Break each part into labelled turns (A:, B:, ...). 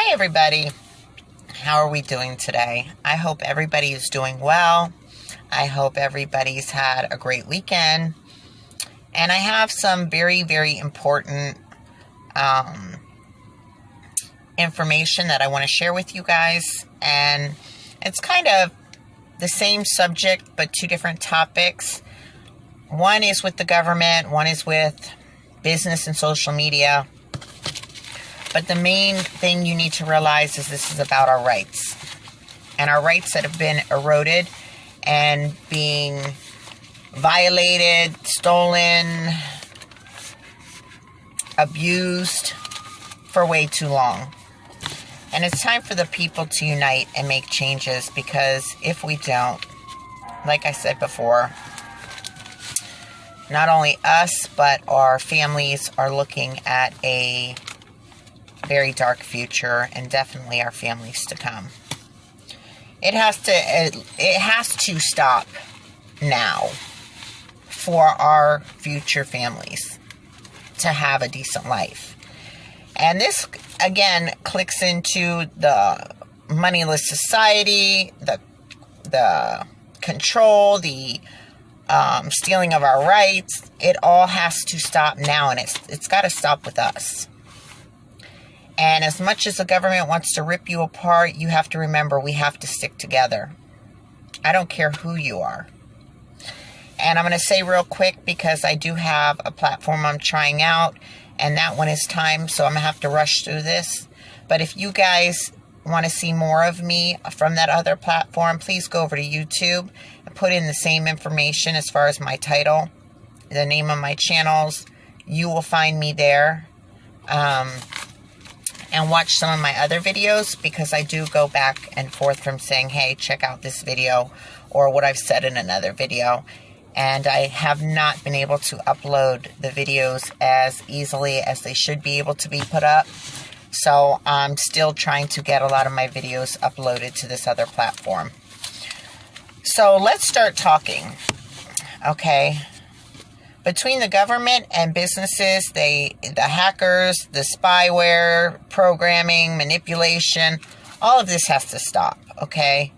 A: Hey everybody, how are we doing today? I hope everybody is doing well. I hope everybody's had a great weekend. And I have some very, very important information that I want to share with you guys. And it's kind of the same subject, but two different topics. One is with the government, one is with business and social media. But the main thing you need to realize is this is about our rights. And our rights that have been eroded and being violated, stolen, abused for way too long. And it's time for the people to unite and make changes, because if we don't, like I said before, not only us, but our families are looking at a very dark future, and definitely our families to come. It has to stop now for our future families to have a decent life. And this, again, clicks into the moneyless society, the control, the stealing of our rights. It all has to stop now, and it's got to stop with us. And as much as the government wants to rip you apart, you have to remember we have to stick together. I don't care who you are. And I'm going to say real quick, because I do have a platform I'm trying out, and that one is timed, so I'm going to have to rush through this. But if you guys want to see more of me from that other platform, please go over to YouTube and put in the same information as far as my title, the name of my channels. You will find me there. And watch some of my other videos, because I do go back and forth from saying, hey, check out this video, or what I've said in another video. And I have not been able to upload the videos as easily as they should be able to be put up. So I'm still trying to get a lot of my videos uploaded to this other platform. So let's start talking. Okay. Between the government and businesses, the hackers, the spyware, programming, manipulation, all of this has to stop, okay?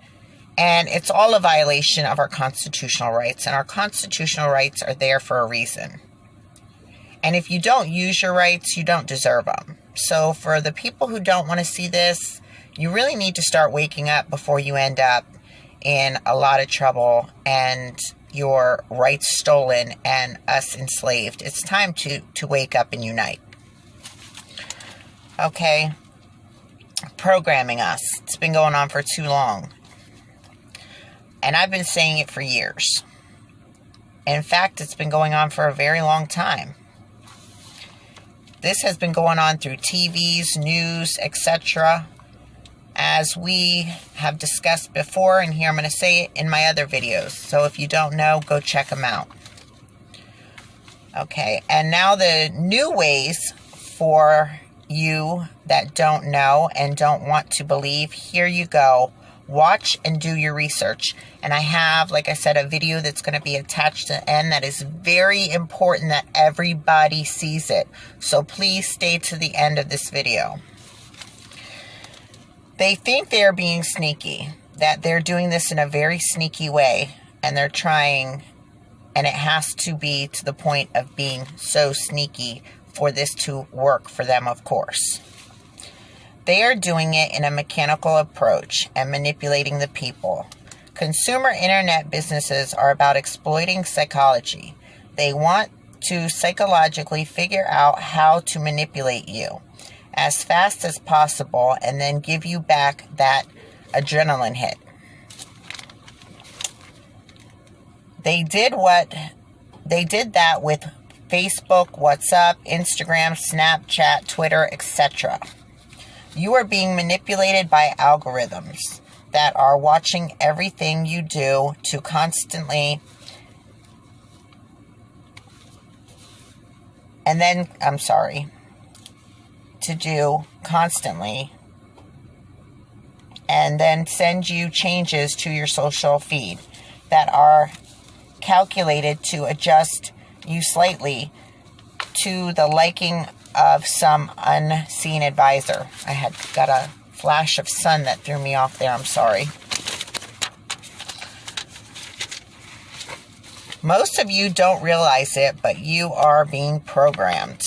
A: And it's all a violation of our constitutional rights, and our constitutional rights are there for a reason. And if you don't use your rights, you don't deserve them. So for the people who don't want to see this, you really need to start waking up before you end up in a lot of trouble and your rights stolen and us enslaved. It's time to wake up and unite. Okay. Programming us. It's been going on for too long. And I've been saying it for years. In fact, it's been going on for a very long time. This has been going on through TVs, news, etc., as we have discussed before, and here I'm going to say it in my other videos. So if you don't know, go check them out. Okay, and now the new ways for you that don't know and don't want to believe, here you go. Watch and do your research. And I have, like I said, a video that's going to be attached to the end that is very important that everybody sees it. So please stay to the end of this video. They think they're being sneaky, that they're doing this in a very sneaky way, and they're trying, and it has to be to the point of being so sneaky for this to work for them, of course. They are doing it in a mechanical approach and manipulating the people. Consumer internet businesses are about exploiting psychology. They want to psychologically figure out how to manipulate you as fast as possible, and then give you back that adrenaline hit. They did that with Facebook, WhatsApp, Instagram, Snapchat, Twitter, etc. You are being manipulated by algorithms that are watching everything you do to constantly, to do constantly, and then send you changes to your social feed that are calculated to adjust you slightly to the liking of some unseen advisor. I had got a flash of sun that threw me off there. I'm sorry. Most of you don't realize it, but you are being programmed.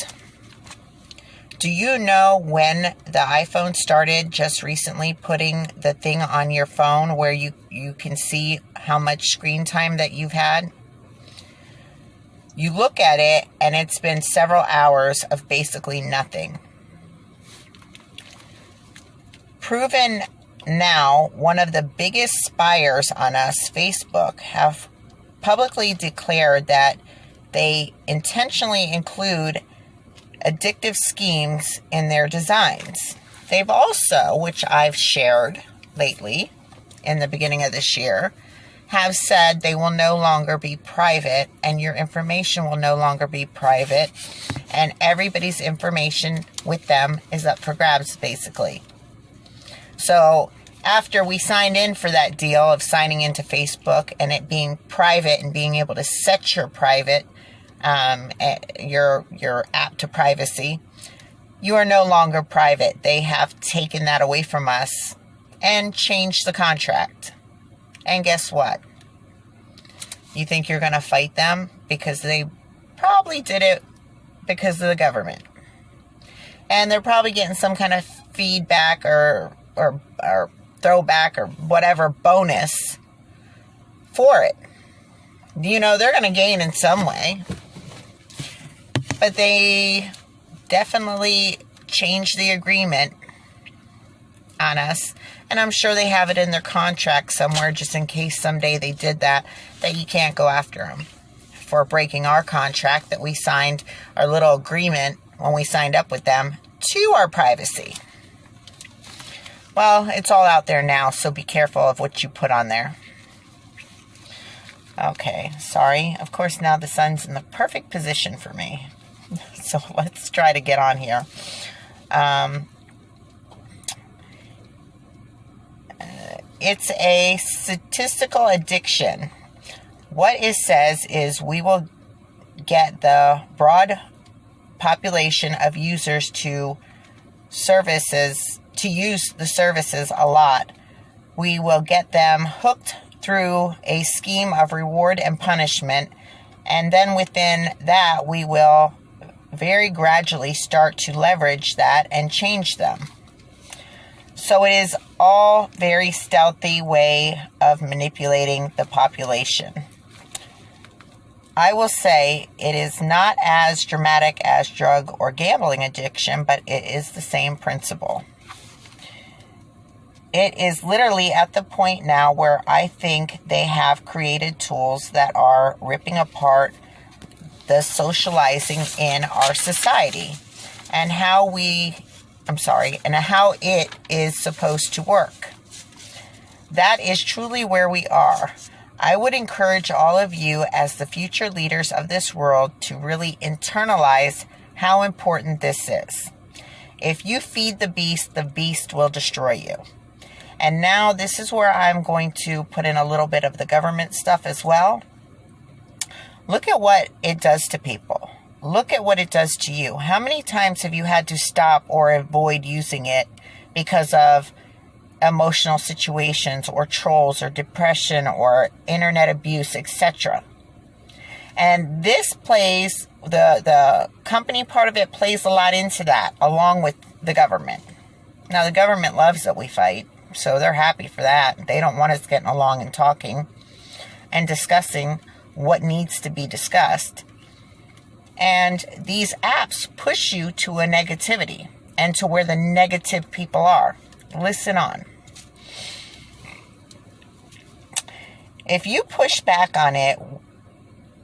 A: Do you know when the iPhone started just recently putting the thing on your phone where you can see how much screen time that you've had? You look at it and it's been several hours of basically nothing. Proven now, one of the biggest spiers on us, Facebook, have publicly declared that they intentionally include addictive schemes in their designs. They've also, which I've shared lately in the beginning of this year, have said they will no longer be private and your information will no longer be private and everybody's information with them is up for grabs, basically. So after we signed in for that deal of signing into Facebook and it being private and being able to set your private, your app to privacy, you are no longer private. They have taken that away from us and changed the contract. And guess what? You think you're going to fight them because they probably did it because of the government. And they're probably getting some kind of feedback or throwback or whatever bonus for it. You know, they're going to gain in some way. But they definitely changed the agreement on us. And I'm sure they have it in their contract somewhere just in case someday they did that you can't go after them for breaking our contract that we signed, our little agreement when we signed up with them to our privacy. Well, it's all out there now, so be careful of what you put on there. Okay, sorry. Of course, now the sun's in the perfect position for me. So let's try to get on here. It's a statistical addiction. What it says is we will get the broad population of users to use the services a lot. We will get them hooked through a scheme of reward and punishment, and then within that we will very gradually start to leverage that and change them. So it is all very stealthy way of manipulating the population. I will say it is not as dramatic as drug or gambling addiction, but it is the same principle. It is literally at the point now where I think they have created tools that are ripping apart the socializing in our society and how it is supposed to work. That is truly where we are. I would encourage all of you as the future leaders of this world to really internalize how important this is. If you feed the beast will destroy you. And now this is where I'm going to put in a little bit of the government stuff as well. Look at what it does to people. Look at what it does to you. How many times have you had to stop or avoid using it because of emotional situations or trolls or depression or internet abuse, etc.? And this plays, the company part of it plays a lot into that, along with the government. Now, the government loves that we fight, so they're happy for that. They don't want us getting along and talking and discussing what needs to be discussed. And these apps push you to a negativity and to where the negative people are. Listen on. If you push back on it,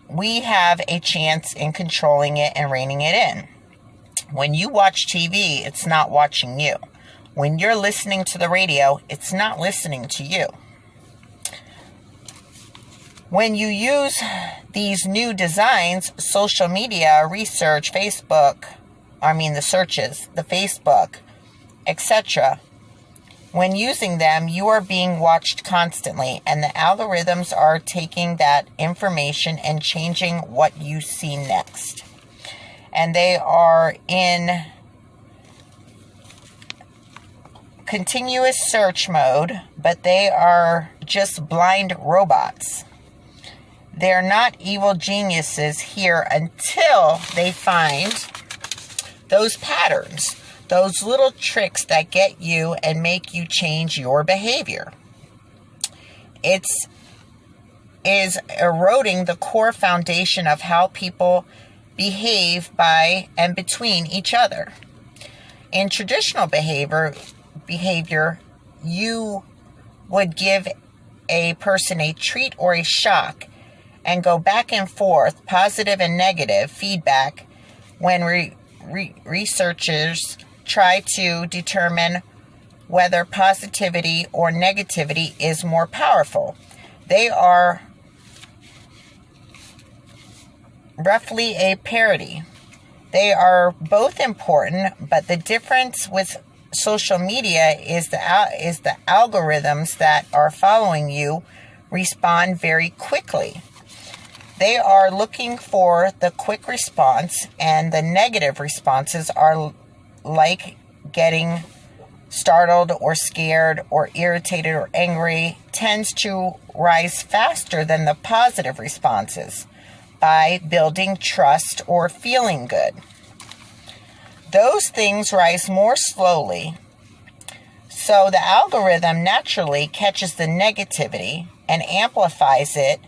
A: we have a chance in controlling it and reining it in. When you watch TV, it's not watching you. When you're listening to the radio, it's not listening to you. When you use these new designs, social media, research, the searches, the Facebook, etc., when using them, you are being watched constantly, and the algorithms are taking that information and changing what you see next. And they are in continuous search mode, but they are just blind robots. They're not evil geniuses here until they find those patterns, those little tricks that get you and make you change your behavior. It is eroding the core foundation of how people behave by and between each other. In traditional behavior, you would give a person a treat or a shock and go back and forth, positive and negative feedback, when researchers try to determine whether positivity or negativity is more powerful. They are roughly a parity. They are both important, but the difference with social media is the algorithms that are following you respond very quickly. They are looking for the quick response, and the negative responses are like getting startled or scared or irritated or angry, tends to rise faster than the positive responses by building trust or feeling good. Those things rise more slowly, so the algorithm naturally catches the negativity and amplifies it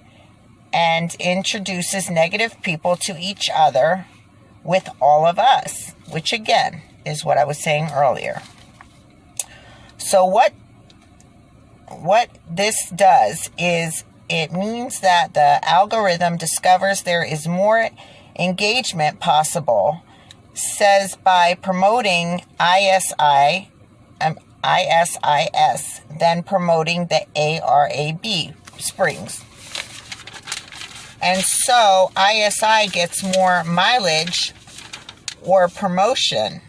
A: and introduces negative people to each other with all of us, which again is what I was saying earlier. So what this does is it means that the algorithm discovers there is more engagement possible, says by promoting ISIS than promoting the ARAB springs. And so ISI gets more mileage or promotion.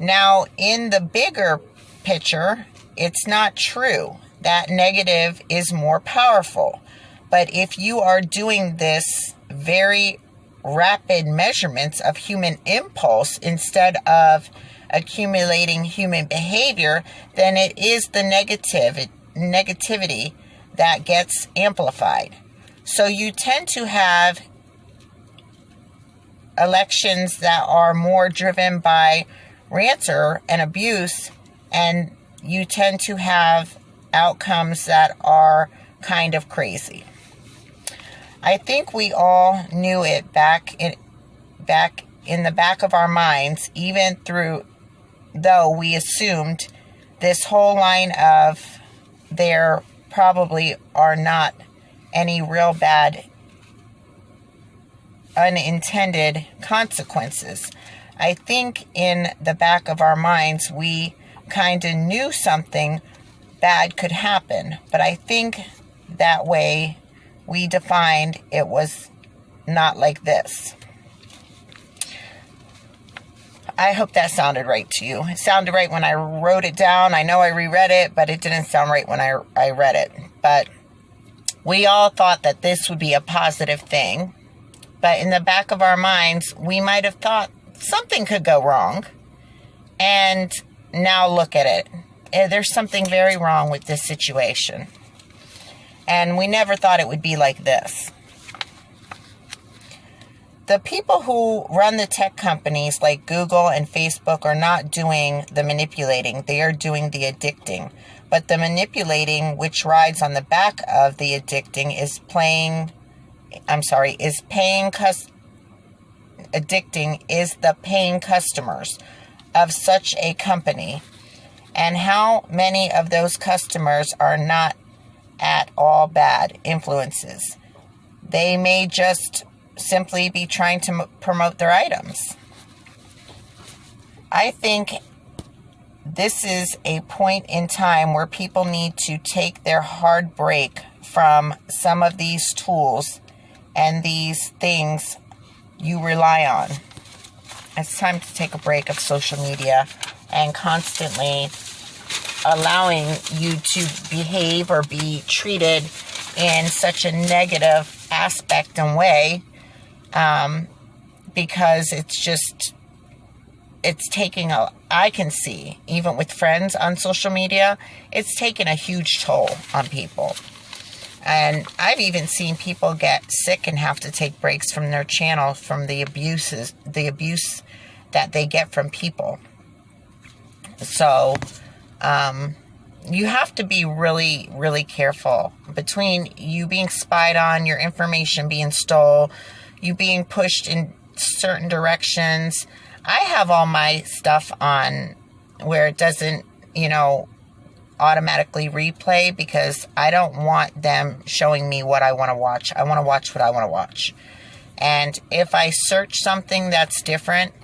A: Now, in the bigger picture, it's not true that negative is more powerful. But if you are doing this very rapid measurements of human impulse instead of accumulating human behavior, then it is the negativity that gets amplified. So you tend to have elections that are more driven by rancour and abuse, and you tend to have outcomes that are kind of crazy. I think we all knew it back in the back of our minds, even though we assumed this whole line of there probably are not any real bad unintended consequences. I think in the back of our minds we kind of knew something bad could happen, but I think that way we defined it was not like this. I hope that sounded right to you. It sounded right when I wrote it down. I know I reread it, but it didn't sound right when I read it. But we all thought that this would be a positive thing. But in the back of our minds, we might have thought something could go wrong. And now look at it. There's something very wrong with this situation. And we never thought it would be like this. The people who run the tech companies like Google and Facebook are not doing the manipulating. They are doing the addicting. But the manipulating, which rides on the back of the addicting, addicting is the paying customers of such a company. And how many of those customers are not at all bad influences? They may just simply be trying to promote their items. I think this is a point in time where people need to take their hard break from some of these tools and these things you rely on. It's time to take a break of social media and constantly allowing you to behave or be treated in such a negative aspect and way, because it's just it's taking I can see, even with friends on social media, it's taking a huge toll on people. And I've even seen people get sick and have to take breaks from their channel from the abuse that they get from people. So, you have to be really, really careful between you being spied on, your information being stolen, you being pushed in certain directions. I have all my stuff on where it doesn't, automatically replay because I don't want them showing me what I want to watch. I want to watch what I want to watch. And if I search something that's different,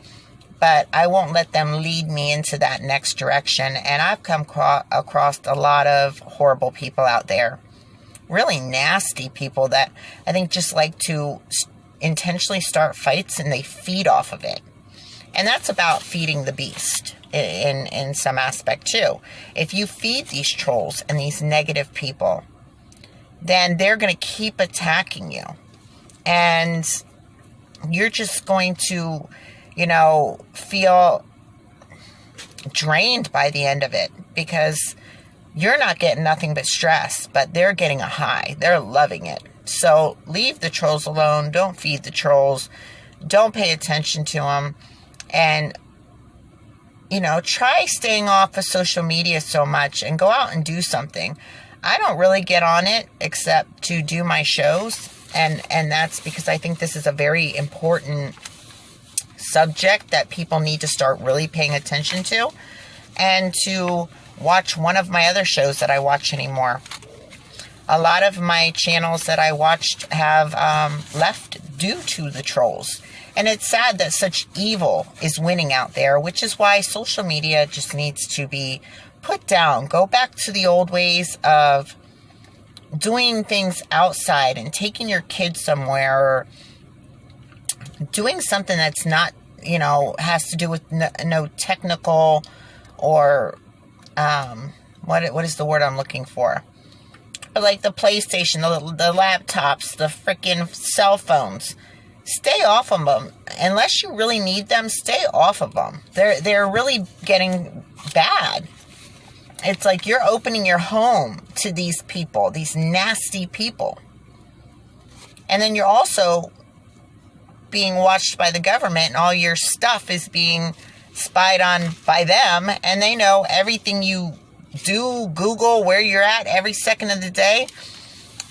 A: but I won't let them lead me into that next direction. And I've come across a lot of horrible people out there. Really nasty people that I think just like to intentionally start fights and they feed off of it. And that's about feeding the beast in some aspect too. If you feed these trolls and these negative people, then they're going to keep attacking you. And you're just going to, feel drained by the end of it because you're not getting nothing but stress, but they're getting a high. They're loving it. So leave the trolls alone. Don't feed the trolls. Don't pay attention to them. And, try staying off of social media so much and go out and do something. I don't really get on it except to do my shows. And that's because I think this is a very important subject that people need to start really paying attention to. And to watch one of my other shows that I watch anymore. A lot of my channels that I watched have left due to the trolls. And it's sad that such evil is winning out there, which is why social media just needs to be put down. Go back to the old ways of doing things outside and taking your kids somewhere or doing something that's not, has to do with no technical or, what is the word I'm looking for? Like the PlayStation, the laptops, the freaking cell phones. Stay off of them. Unless you really need them, stay off of them. They're really getting bad. It's like you're opening your home to these people, these nasty people. And then you're also being watched by the government and all your stuff is being spied on by them. And they know everything you do, Google, where you're at every second of the day.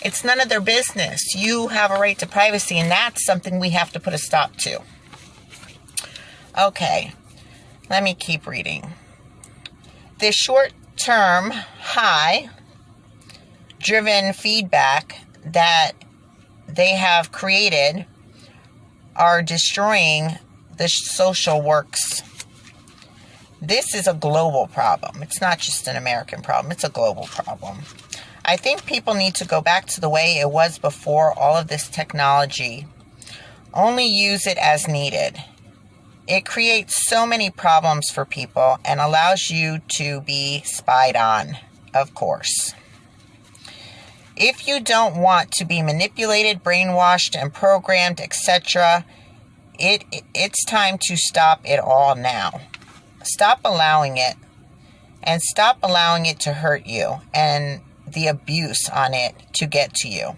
A: It's none of their business. You have a right to privacy, and that's something we have to put a stop to. Okay, let me keep reading. The short-term high-driven feedback that they have created are destroying the social works. This is a global problem. It's not just an American problem. It's a global problem. I think people need to go back to the way it was before all of this technology. Only use it as needed. It creates so many problems for people and allows you to be spied on, of course. If you don't want to be manipulated, brainwashed, and programmed, etc., it's time to stop it all now. Stop allowing it, and stop allowing it to hurt you and the abuse on it to get to you.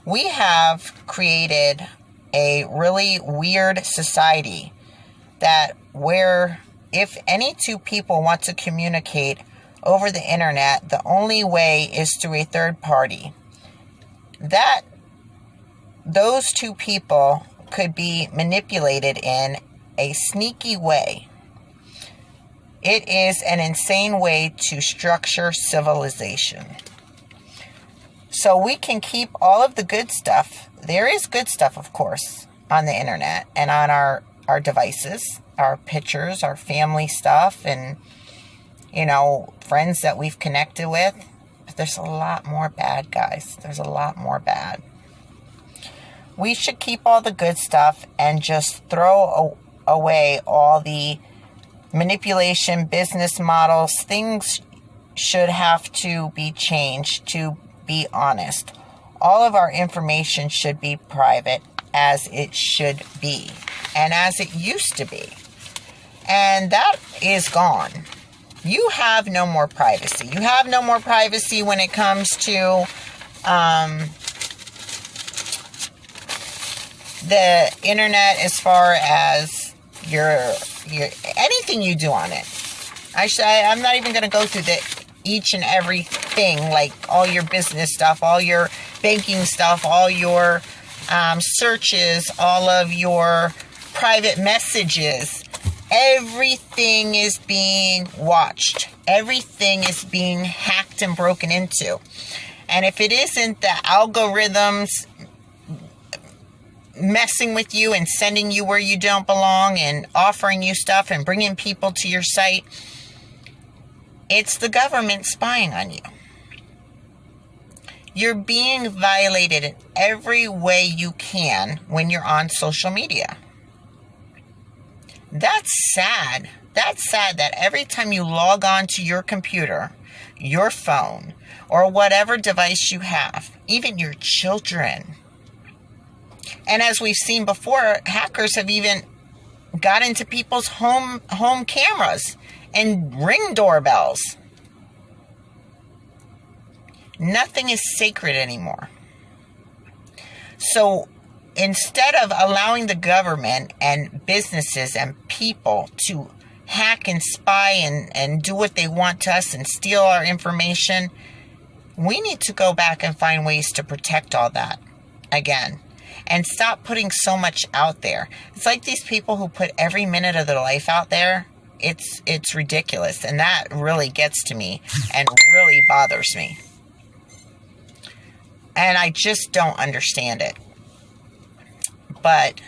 A: We have created a really weird society that where if any two people want to communicate over the internet, the only way is through a third party. Those two people could be manipulated in a sneaky way. It is an insane way to structure civilization. So we can keep all of the good stuff. There is good stuff, of course, on the internet and on our devices, our pictures, our family stuff, and, friends that we've connected with. But there's a lot more bad, guys. There's a lot more bad. We should keep all the good stuff and just throw away all the manipulation, business models. Things should have to be changed to be honest. All of our information should be private as it should be and as it used to be. And that is gone. You have no more privacy. You have no more privacy when it comes to the internet, as far as your anything you do on it. I'm not even going to go through each and every thing, like all your business stuff, all your banking stuff, all your searches, all of your private messages. Everything is being watched. Everything is being hacked and broken into. And if it isn't the algorithms messing with you and sending you where you don't belong and offering you stuff and bringing people to your site, it's the government spying on you. You're being violated in every way you can when you're on social media. That's sad. That's sad that every time you log on to your computer, your phone, or whatever device you have, even your children. And as we've seen before, hackers have even got into people's home cameras and Ring doorbells. Nothing is sacred anymore. So instead of allowing the government and businesses and people to hack and spy and do what they want to us and steal our information, we need to go back and find ways to protect all that again. And stop putting so much out there. It's like these people who put every minute of their life out there. It's ridiculous. And that really gets to me and really bothers me. And I just don't understand it. But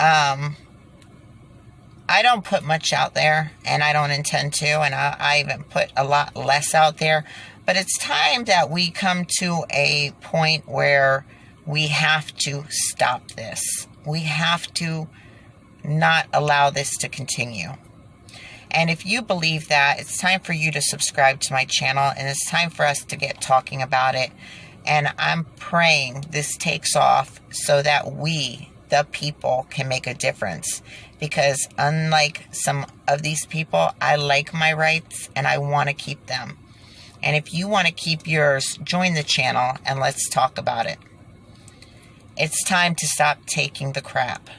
A: I don't put much out there, and I don't intend to, and I even put a lot less out there. But it's time that we come to a point where we have to stop this. We have to not allow this to continue. And if you believe that, it's time for you to subscribe to my channel, and it's time for us to get talking about it. And I'm praying this takes off so that we, the people, can make a difference. Because unlike some of these people, I like my rights and I want to keep them. And if you want to keep yours, join the channel and let's talk about it. It's time to stop taking the crap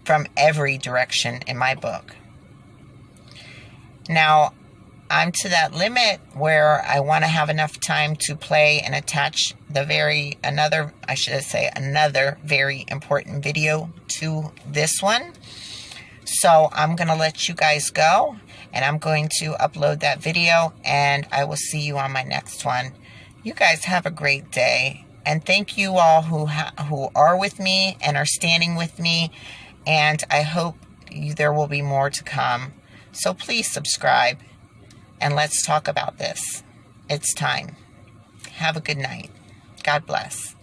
A: from every direction in my book. Now, I'm to that limit where I want to have enough time to play and attach another very important video to this one. So I'm going to let you guys go, and I'm going to upload that video, and I will see you on my next one. You guys have a great day, and thank you all who are with me and are standing with me, and I hope there will be more to come. So please subscribe. And let's talk about this. It's time. Have a good night. God bless.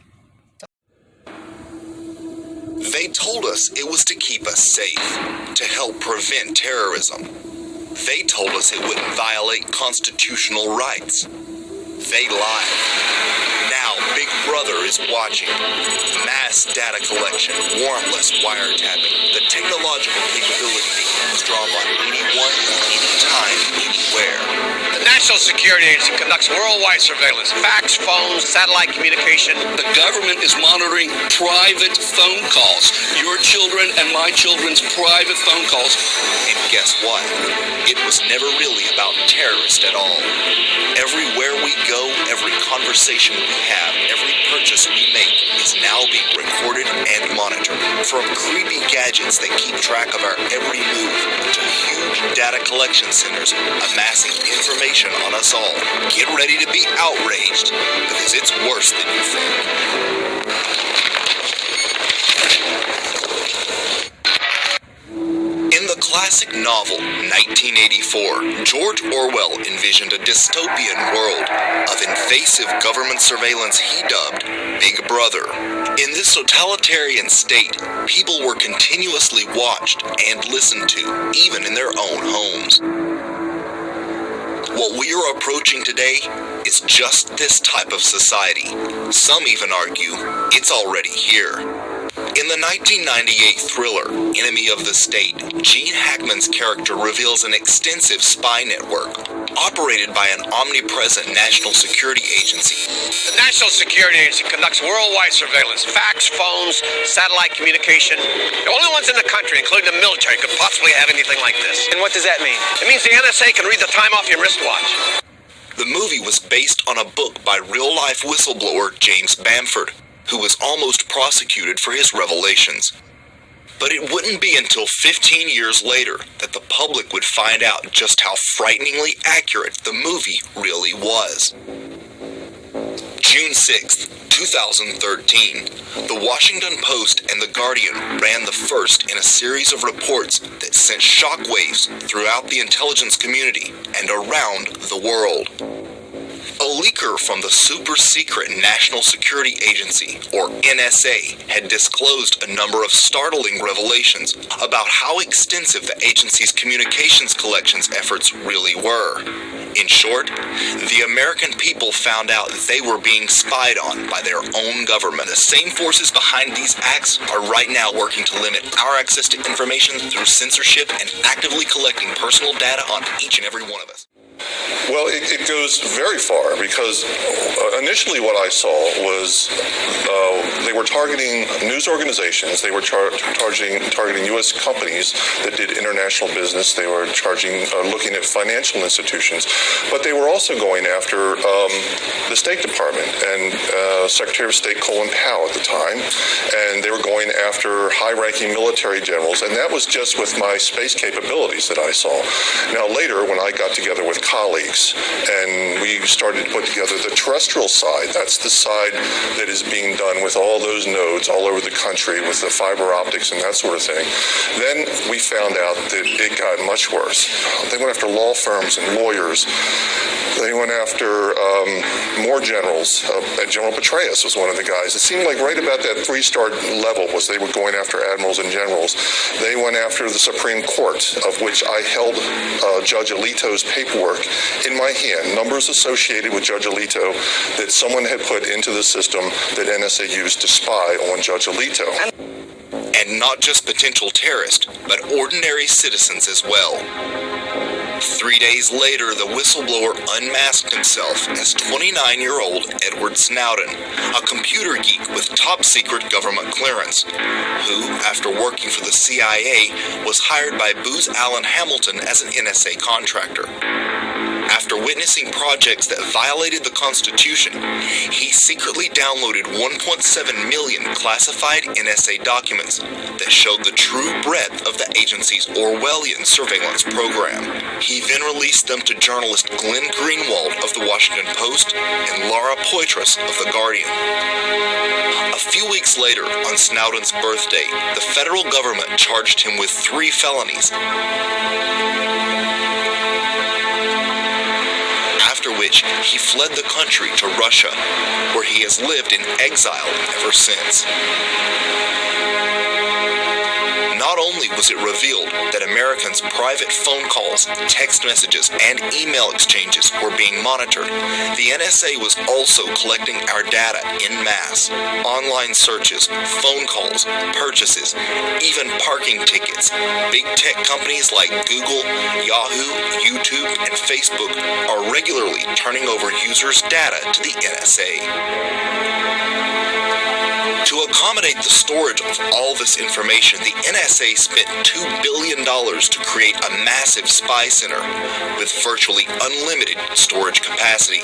B: They told us it was to keep us safe, to help prevent terrorism. They told us it wouldn't violate constitutional rights. They lied. Now Big Brother is watching. Mass data collection, warrantless wiretapping, the technological capability to eavesdrop on anyone, anytime, anywhere.
C: The National Security Agency conducts worldwide surveillance, fax, phones, satellite communication.
D: The government is monitoring private phone calls. Your children and my children's private phone calls.
B: And guess what? It was never really about terrorists at all. Everywhere we go, every conversation we have, every purchase we make is now being recorded and monitored. From creepy gadgets that keep track of our every move to huge data collection centers amassing information on us all. Get ready to be outraged, because it's worse than you think. In the classic novel 1984, George Orwell envisioned a dystopian world of invasive government surveillance he dubbed Big Brother. In this totalitarian state, people were continuously watched and listened to, even in their own homes. What we are approaching today is just this type of society. Some even argue it's already here. In the 1998 thriller, Enemy of the State, Gene Hackman's character reveals an extensive spy network operated by an omnipresent national security agency.
C: The National Security Agency conducts worldwide surveillance, fax, phones, satellite communication. The only ones in the country, including the military, could possibly have anything like this.
E: And what does that mean?
C: It means the NSA can read the time off your wristwatch.
B: The movie was based on a book by real-life whistleblower James Bamford, who was almost prosecuted for his revelations. But it wouldn't be until 15 years later that the public would find out just how frighteningly accurate the movie really was. June 6th, 2013, The Washington Post and The Guardian ran the first in a series of reports that sent shockwaves throughout the intelligence community and around the world. A leaker from the super-secret National Security Agency, or NSA, had disclosed a number of startling revelations about how extensive the agency's communications collections efforts really were. In short, the American people found out they were being spied on by their own government. The same forces behind these acts are right now working to limit our access to information through censorship and actively collecting personal data on each and every one of us.
F: Well, it goes very far because initially what I saw was they were targeting news organizations. They were targeting U.S. companies that did international business. They were looking at financial institutions. But they were also going after the State Department and Secretary of State Colin Powell at the time. And they were going after high-ranking military generals. And that was just with my space capabilities that I saw. Now, later, when I got together with colleagues and we started to put together the terrestrial side, that's the side that is being done with all those nodes all over the country with the fiber optics and that sort of thing, then we found out that it got much worse. They went after law firms and lawyers. They went after more generals. General Petraeus was one of the guys. It seemed like right about that 3-star level was they were going after admirals and generals. They went after the Supreme Court, of which I held Judge Alito's paperwork in my hand, numbers associated with Judge Alito that someone had put into the system that NSA used to spy on Judge Alito.
B: And not just potential terrorists, but ordinary citizens as well. 3 days later, the whistleblower unmasked himself as 29-year-old Edward Snowden, a computer geek with top-secret government clearance, who, after working for the CIA, was hired by Booz Allen Hamilton as an NSA contractor. After witnessing projects that violated the Constitution, he secretly downloaded 1.7 million classified NSA documents that showed the true breadth of the agency's Orwellian surveillance program. He then released them to journalist Glenn Greenwald of The Washington Post and Laura Poitras of The Guardian. A few weeks later, on Snowden's birthday, the federal government charged him with 3 felonies. After which, he fled the country to Russia, where he has lived in exile ever since. Not only was it revealed that Americans' private phone calls, text messages, and email exchanges were being monitored, the NSA was also collecting our data en masse. Online searches, phone calls, purchases, even parking tickets. Big tech companies like Google, Yahoo, YouTube, and Facebook are regularly turning over users' data to the NSA. To accommodate the storage of all this information, the NSA spent $2 billion to create a massive spy center with virtually unlimited storage capacity.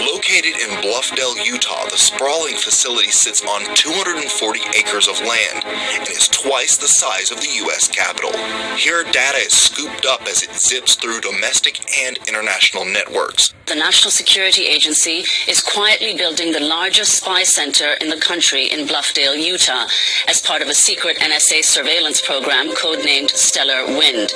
B: Located in Bluffdale, Utah, the sprawling facility sits on 240 acres of land and is twice the size of the U.S. Capitol. Here, data is scooped up as it zips through domestic and international networks.
G: The National Security Agency is quietly building the largest spy center in the country in Bluffdale, Utah, as part of a secret NSA surveillance surveillance program codenamed Stellar Wind.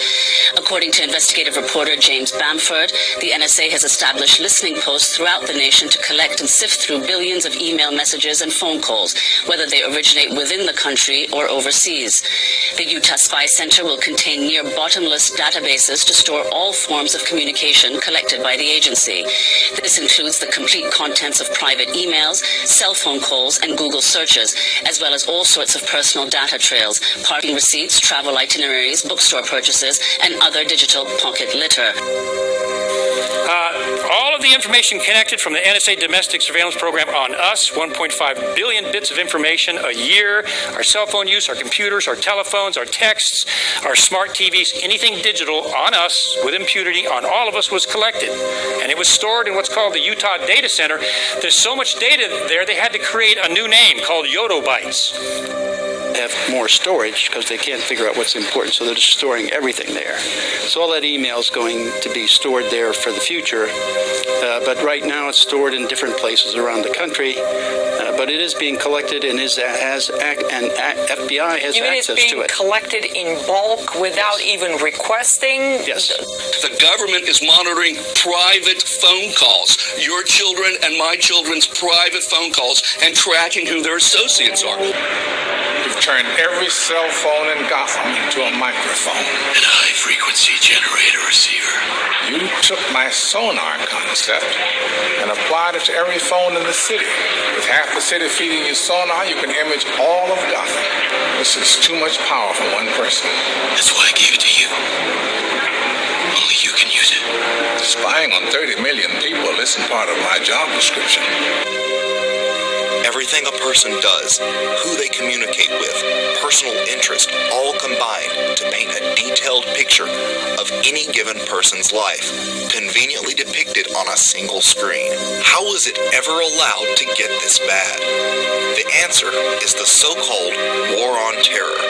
G: According to investigative reporter James Bamford, the NSA has established listening posts throughout the nation to collect and sift through billions of email messages and phone calls, whether they originate within the country or overseas. The Utah Spy Center will contain near bottomless databases to store all forms of communication collected by the agency. This includes the complete contents of private emails, cell phone calls, and Google searches, as well as all sorts of personal data trails, parking receipts, travel itineraries, bookstore purchases, and other digital pocket litter.
E: All of the information connected from the NSA domestic surveillance program on us, 1.5 billion bits of information a year, our cell phone use, our computers, our telephones, our texts, our smart TVs, anything digital on us with impunity on all of us was collected. And it was stored in what's called the Utah Data Center. There's so much data there, they had to create a new name called yottabytes.
H: Have more storage because they can't figure out what's important, so they're just storing everything there. So all that email is going to be stored there for the future, but right now it's stored in different places around the country, but it is being collected and FBI has access to it.
I: You mean it's being collected in bulk without even requesting?
H: Yes.
D: The government is monitoring private phone calls, your children and my children's private phone calls, and tracking who their associates are.
J: You've turned every cell phone in Gotham into a microphone.
D: An high-frequency generator receiver.
J: You took my sonar concept and applied it to every phone in the city. With half the city feeding you sonar, you can image all of Gotham. This is too much power for one person.
D: That's why I gave it to you. Only you can use it.
J: Spying on 30 million people isn't part of my job description.
B: Everything a person does, who they communicate with, personal interest, all combined to paint a detailed picture of any given person's life, conveniently depicted on a single screen. How was it ever allowed to get this bad? The answer is the so-called War on Terror.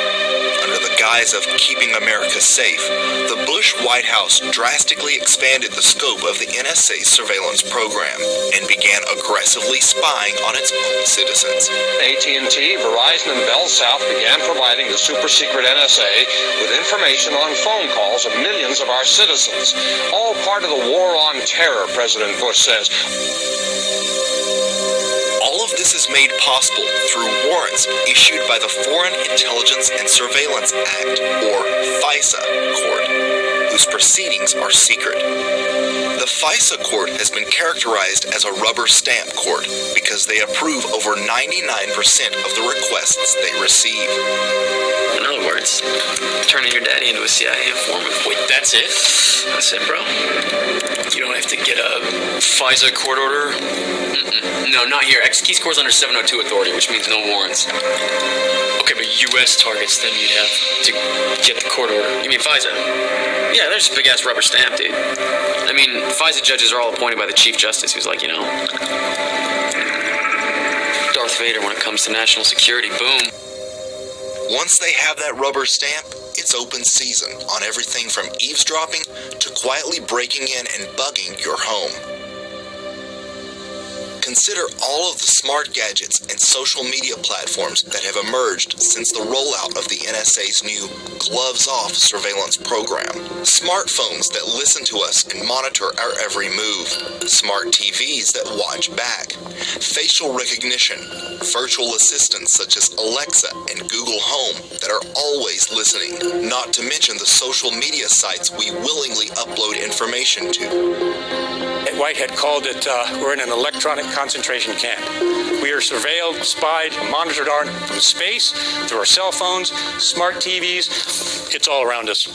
B: Under the guise of keeping America safe, the Bush White House drastically expanded the scope of the NSA's surveillance program and began aggressively spying on its own citizens.
C: AT&T, Verizon, and Bell South began providing the super-secret NSA with information on phone calls of millions of our citizens. All part of the War on Terror, President Bush says.
B: All of this is made possible through warrants issued by the Foreign Intelligence and Surveillance Act, or FISA, court, whose proceedings are secret. The FISA court has been characterized as a rubber stamp court because they approve over 99% of the requests they receive.
K: In other words, turning your daddy into a CIA informant. Wait, that's it? That's it, bro? You don't have to get a FISA court order? No, not here. Key score's under 702 authority, which means no warrants. Okay, but U.S. targets, then you'd have to get the court order. You mean FISA? Yeah, they're just a big-ass rubber stamp, dude. I mean, FISA judges are all appointed by the Chief Justice, who's like, Darth Vader when it comes to national security. Boom.
B: Once they have that rubber stamp, it's open season on everything from eavesdropping to quietly breaking in and bugging your home. Consider all of the smart gadgets and social media platforms that have emerged since the rollout of the NSA's new Gloves Off surveillance program. Smartphones that listen to us and monitor our every move. Smart TVs that watch back. Facial recognition. Virtual assistants such as Alexa and Google Home that are always listening. Not to mention the social media sites we willingly upload information to.
E: Whitehead called it, we're in an electronic concentration camp. We are surveilled, spied, monitored from space, through our cell phones, smart TVs. It's all around us.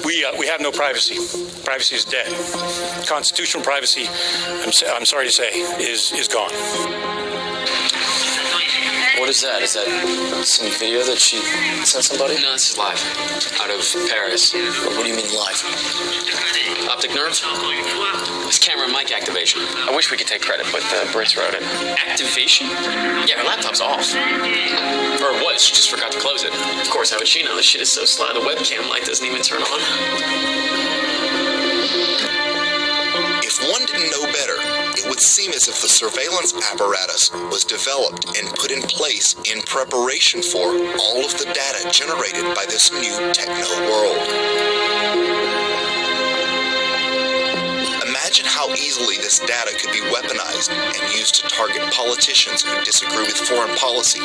E: We have no privacy. Privacy is dead. Constitutional privacy, I'm sorry to say, is gone.
K: What is that? Is that some video that she sent somebody? No, this is live. Out of Paris. What do you mean live? Optic nerve? It's camera and mic activation. I wish we could take credit, but Brits wrote it. Activation? Yeah, her laptop's off. Or it was, she just forgot to close it. Of course, how would she know? This shit is so sly, the webcam light doesn't even turn on.
B: If one didn't know better, it would seem seem as if the surveillance apparatus was developed and put in place in preparation for all of the data generated by this new techno world. Imagine how easily this data could be weaponized and used to target politicians who disagree with foreign policy,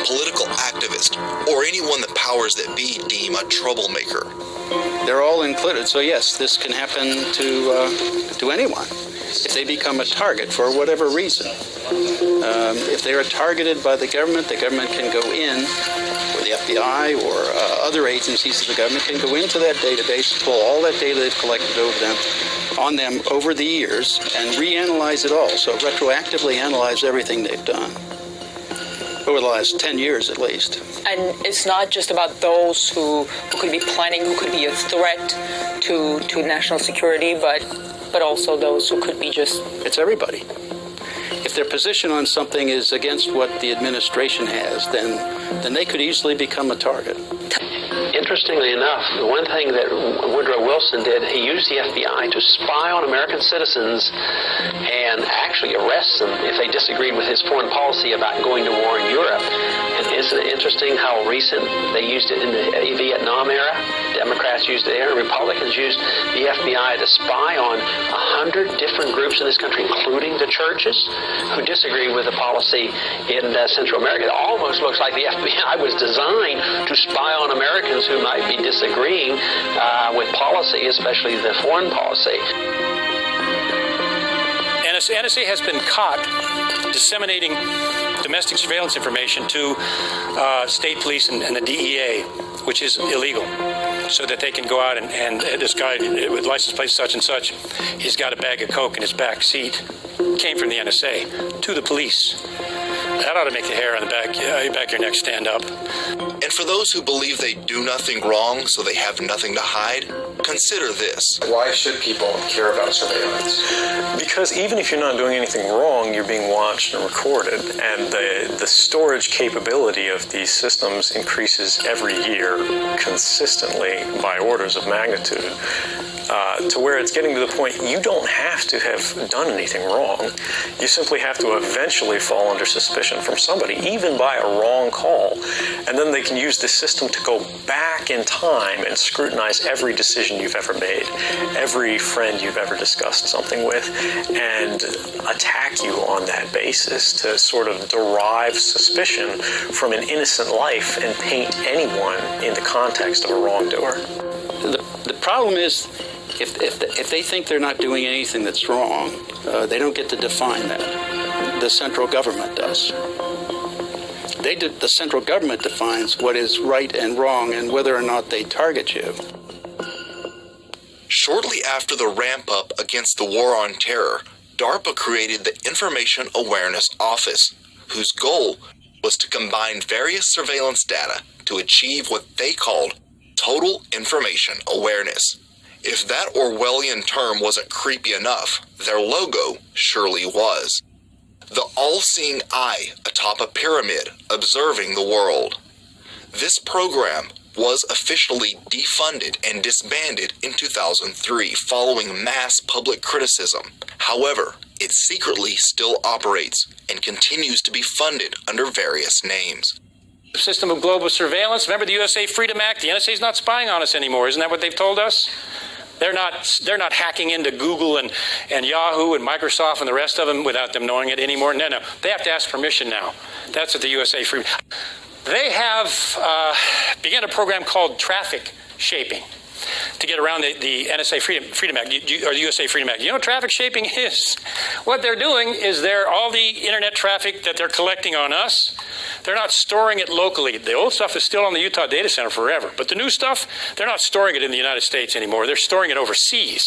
B: political activists, or anyone the powers that be deem a troublemaker.
H: They're all included. So yes, this can happen to anyone if they become a target for whatever reason. If they are targeted by the government can go in, or the FBI or other agencies of the government can go into that database, pull all that data they've collected on them over the years, and reanalyze it all. So retroactively analyze everything they've done over the last 10 years at least.
I: And it's not just about those who could be planning, who could be a threat to national security, but also those who could be just...
H: It's everybody. If their position on something is against what the administration has, then they could easily become a target.
L: Interestingly enough, the one thing that Woodrow Wilson did, he used the FBI to spy on American citizens and actually arrest them if they disagreed with his foreign policy about going to war in Europe. And isn't it interesting how recent they used it in the Vietnam era? Democrats used it there, and Republicans used the FBI to spy on 100 different groups in this country, including the churches, who disagree with the policy in Central America. It almost looks like the FBI was designed to spy on Americans who might be disagreeing with policy, especially the foreign policy.
E: NSA has been caught disseminating domestic surveillance information to state police and the DEA, which is illegal, so that they can go out and this guy with license plate such and such, he's got a bag of coke in his back seat, came from the NSA, to the police. That ought to make the hair on the back of your neck stand up.
B: And for those who believe they do nothing wrong, so they have nothing to hide, consider this.
M: Why should people care about surveillance?
N: Because even if you're not doing anything wrong, you're being watched and recorded, and the storage capability of these systems increases every year consistently by orders of magnitude. To where it's getting to the point you don't have to have done anything wrong. You simply have to eventually fall under suspicion from somebody, even by a wrong call. And then they can use the system to go back in time and scrutinize every decision you've ever made, every friend you've ever discussed something with, and attack you on that basis to sort of derive suspicion from an innocent life and paint anyone in the context of a wrongdoer.
H: The problem is, if they think they're not doing anything that's wrong, they don't get to define that. The central government does. The central government defines what is right and wrong and whether or not they target you.
B: Shortly after the ramp-up against the War on Terror, DARPA created the Information Awareness Office, whose goal was to combine various surveillance data to achieve what they called total information awareness. If that Orwellian term wasn't creepy enough, their logo surely was. The all-seeing eye atop a pyramid observing the world. This program was officially defunded and disbanded in 2003 following mass public criticism. However, it secretly still operates and continues to be funded under various names.
E: System of global surveillance. Remember the USA Freedom Act? The NSA is not spying on us anymore. Isn't that what they've told us? They're not hacking into Google and Yahoo and Microsoft and the rest of them without them knowing it anymore. No. They have to ask permission now. That's what the USA Freedom. They have began a program called traffic shaping to get around the NSA Freedom Act, or the USA Freedom Act. You know what traffic shaping is? What they're doing is all the internet traffic that they're collecting on us, they're not storing it locally. The old stuff is still on the Utah data center forever, but the new stuff, they're not storing it in the United States anymore. They're storing it overseas.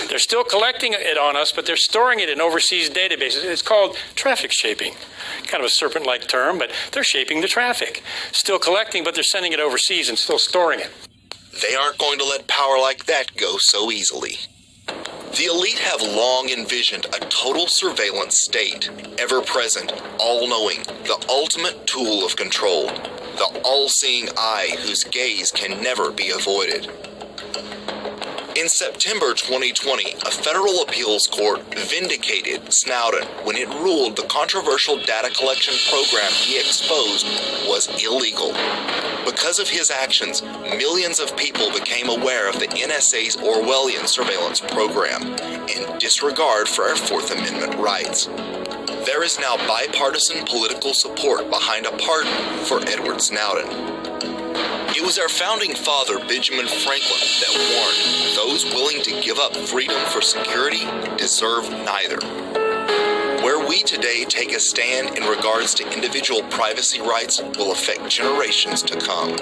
E: They're still collecting it on us, but they're storing it in overseas databases. It's called traffic shaping. Kind of a serpent-like term, but they're shaping the traffic. Still collecting, but they're sending it overseas and still storing it.
B: They aren't going to let power like that go so easily. The elite have long envisioned a total surveillance state, ever-present, all-knowing, the ultimate tool of control, the all-seeing eye whose gaze can never be avoided. In September 2020, a federal appeals court vindicated Snowden when it ruled the controversial data collection program he exposed was illegal. Because of his actions, millions of people became aware of the NSA's Orwellian surveillance program in disregard for our Fourth Amendment rights. There is now bipartisan political support behind a pardon for Edward Snowden. It was our founding father, Benjamin Franklin, that warned those willing to give up freedom for security deserve neither. Where we today take a stand in regards to individual privacy rights will affect generations to come.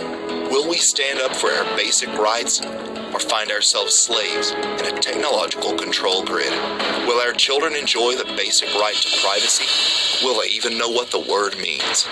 B: Will we stand up for our basic rights or find ourselves slaves in a technological control grid? Will our children enjoy the basic right to privacy? Will they even know what the word means?